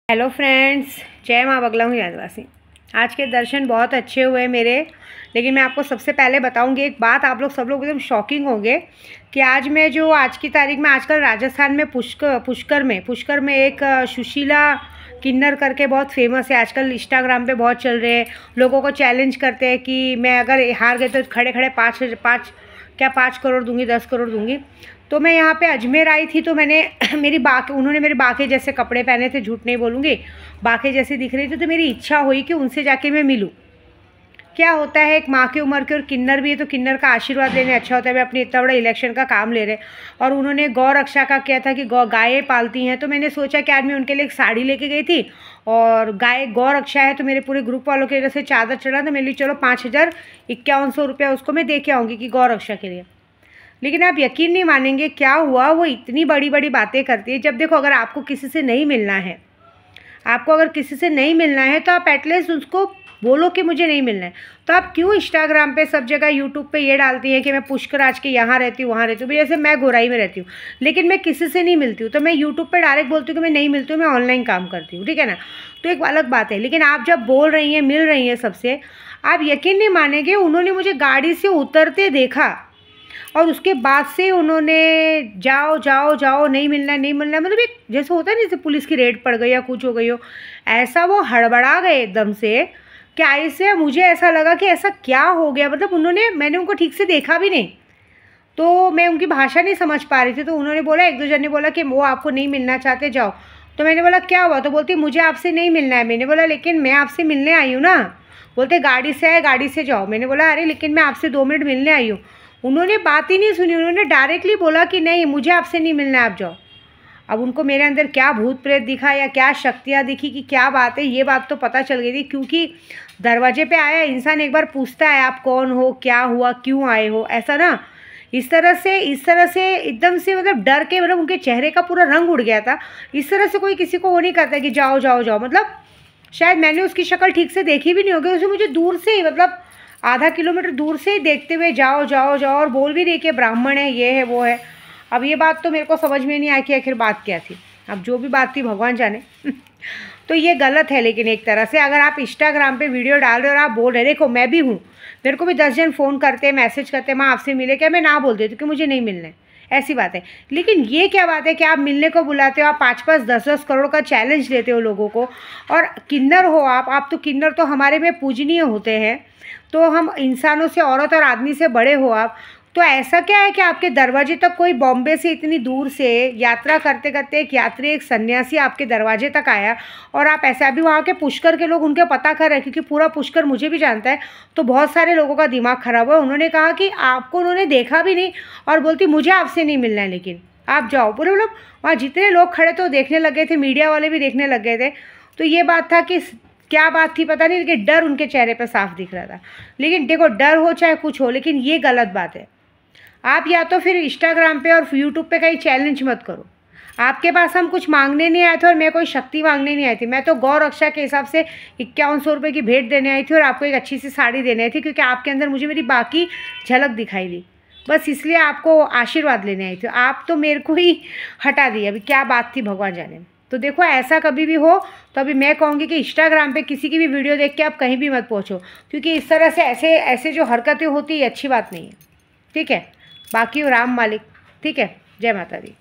Hello friends, जय माँ बगला हूँ यादवासी। आज के दर्शन बहुत अच्छे हुए मेरे। लेकिन मैं आपको सबसे पहले बताऊंगी एक बात, आप लोग सब लोग एकदम शॉकिंग होंगे कि आज की तारीख में आजकल राजस्थान में पुष्कर में एक सुशीला किन्नर करके बहुत फेमस है। आजकल इंस्टाग्राम पे बहुत चल रहे हैं, लोगों को चैलेंज करते हैं कि मैं अगर हार गए तो खड़े खड़े 5 करोड़ दूंगी, 10 करोड़ दूंगी। तो मैं यहाँ पे अजमेर आई थी, तो मैंने उन्होंने मेरे बाके जैसे कपड़े पहने थे, झूठ नहीं बोलूँगी, बाके जैसे दिख रही थी। तो मेरी इच्छा हुई कि उनसे जाके मैं मिलूँ। क्या होता है, एक माँ की उम्र के और किन्नर भी है, तो किन्नर का आशीर्वाद लेने अच्छा होता है। मैं अपनी इतना बड़ा इलेक्शन का काम ले रहे, और उन्होंने गौ रक्षा का किया था कि गायें पालती हैं। तो मैंने सोचा कि आज मैं उनके लिए एक साड़ी लेके गई थी, और गौ रक्षा है, तो मेरे पूरे ग्रुप वालों की वजह से चादर चढ़ा, तो मेरे लिए चलो 5,5100 रुपया उसको मैं दे के आऊँगी कि गौ रक्षा के लिए। लेकिन आप यकीन नहीं मानेंगे क्या हुआ, वो इतनी बड़ी बड़ी बातें करती है। जब देखो, अगर आपको किसी से नहीं मिलना है, तो आप एटलीस्ट उसको बोलो कि मुझे नहीं मिलना है। तो आप क्यों इंस्टाग्राम पे, सब जगह यूट्यूब पे ये डालती हैं कि मैं पुष्कराज के यहाँ रहती हूँ, वहाँ रहती हूँ। जैसे मैं गोराई में रहती हूँ, लेकिन मैं किसी से नहीं मिलती हूँ, तो मैं यूट्यूब पे डायरेक्ट बोलती हूँ कि मैं नहीं मिलती हूँ, मैं ऑनलाइन काम करती हूँ, ठीक है ना। तो एक अलग बात है। लेकिन आप जब बोल रही हैं, मिल रही हैं सबसे, आप यकीन नहीं मानेंगे, उन्होंने मुझे गाड़ी से उतरते देखा, और उसके बाद से उन्होंने जाओ जाओ जाओ, नहीं मिलना, मतलब एक जैसे होता है ना, जैसे पुलिस की रेड पड़ गई या कुछ हो गई हो, ऐसा वो हड़बड़ा गए एकदम से। क्या इससे मुझे ऐसा लगा कि ऐसा क्या हो गया, मतलब मैंने उनको ठीक से देखा भी नहीं, तो मैं उनकी भाषा नहीं समझ पा रही थी। तो उन्होंने बोला, एक दो जन ने बोला कि वो आपको नहीं मिलना चाहते, जाओ। तो मैंने बोला क्या हुआ, तो बोलती मुझे आपसे नहीं मिलना है। मैंने बोला लेकिन मैं आपसे मिलने आई हूँ ना। बोलते गाड़ी से आए, गाड़ी से जाओ। मैंने बोला अरे लेकिन मैं आपसे 2 मिनट मिलने आई हूँ। उन्होंने बात ही नहीं सुनी, उन्होंने डायरेक्टली बोला कि नहीं, मुझे आपसे नहीं मिलना है, आप जाओ। अब उनको मेरे अंदर क्या भूत प्रेत दिखा या क्या शक्तियाँ दिखी कि क्या बात है, ये बात तो पता चल गई थी। क्योंकि दरवाजे पे आया इंसान एक बार पूछता है आप कौन हो, क्या हुआ, क्यों आए हो, ऐसा ना। इस तरह से एकदम से, मतलब डर के, मतलब उनके चेहरे का पूरा रंग उड़ गया था। इस तरह से कोई किसी को वो नहीं करता कि जाओ जाओ जाओ। मतलब शायद मैंने उसकी शक्ल ठीक से देखी भी नहीं होगी, उसे मुझे दूर से ही, मतलब आधा किलोमीटर दूर से ही देखते हुए जाओ जाओ जाओ, और बोल भी रही कि ब्राह्मण है, ये है, वो है। अब ये बात तो मेरे को समझ में नहीं आई कि आखिर बात क्या थी। अब जो भी बात थी भगवान जाने। तो ये गलत है। लेकिन एक तरह से अगर आप इंस्टाग्राम पे वीडियो डाल रहे हो और आप बोल रहे, देखो मैं भी हूँ, मेरे को भी 10 जन फ़ोन करते, मैसेज करते, माँ आपसे मिले क्या, मैं ना बोल देती हूँ कि मुझे नहीं मिलना है, ऐसी बात है। लेकिन ये क्या बात है कि आप मिलने को बुलाते हो, आप 5-5, 10-10 करोड़ का चैलेंज देते हो लोगों को, और किन्नर हो आप तो किन्नर तो हमारे में पूजनीय होते हैं। तो हम इंसानों से, औरत और आदमी से बड़े हो आप, तो ऐसा क्या है कि आपके दरवाजे तक कोई बॉम्बे से इतनी दूर से यात्रा करते करते एक यात्री, एक सन्यासी आपके दरवाजे तक आया, और आप ऐसा भी, वहाँ के पुष्कर के लोग उनके पता कर रहे, क्योंकि पूरा पुष्कर मुझे भी जानता है, तो बहुत सारे लोगों का दिमाग ख़राब हुआ। उन्होंने कहा कि आपको उन्होंने देखा भी नहीं, और बोलती मुझे आपसे नहीं मिलना है, लेकिन आप जाओ। पूरे मतलब वहाँ जितने लोग खड़े तो देखने लग गए थे, मीडिया वाले भी देखने लग गए थे। तो ये बात था कि क्या बात थी पता नहीं, लेकिन डर उनके चेहरे पर साफ दिख रहा था। लेकिन देखो, डर हो चाहे कुछ हो, लेकिन ये गलत बात है। आप या तो फिर इंस्टाग्राम पे और यूट्यूब पे कहीं चैलेंज मत करो। आपके पास हम कुछ मांगने नहीं आए थे, और मैं कोई शक्ति मांगने नहीं आई थी। मैं तो गौ रक्षा के हिसाब से 5100 रुपये की भेंट देने आई थी, और आपको एक अच्छी सी साड़ी देने आई थी, क्योंकि आपके अंदर मुझे मेरी बाकी झलक दिखाई दी। बस इसलिए आपको आशीर्वाद लेने आई थी। आप तो मेरे को ही हटा दिया। अभी क्या बात थी भगवान जाने। तो देखो, ऐसा कभी भी हो तो अभी मैं कहूँगी कि इंस्टाग्राम पे किसी की भी वीडियो देख के आप कहीं भी मत पहुँचो, क्योंकि इस तरह से ऐसे जो हरकतें होती है अच्छी बात नहीं है, ठीक है। बाकी राम मालिक, ठीक है। जय माता दी।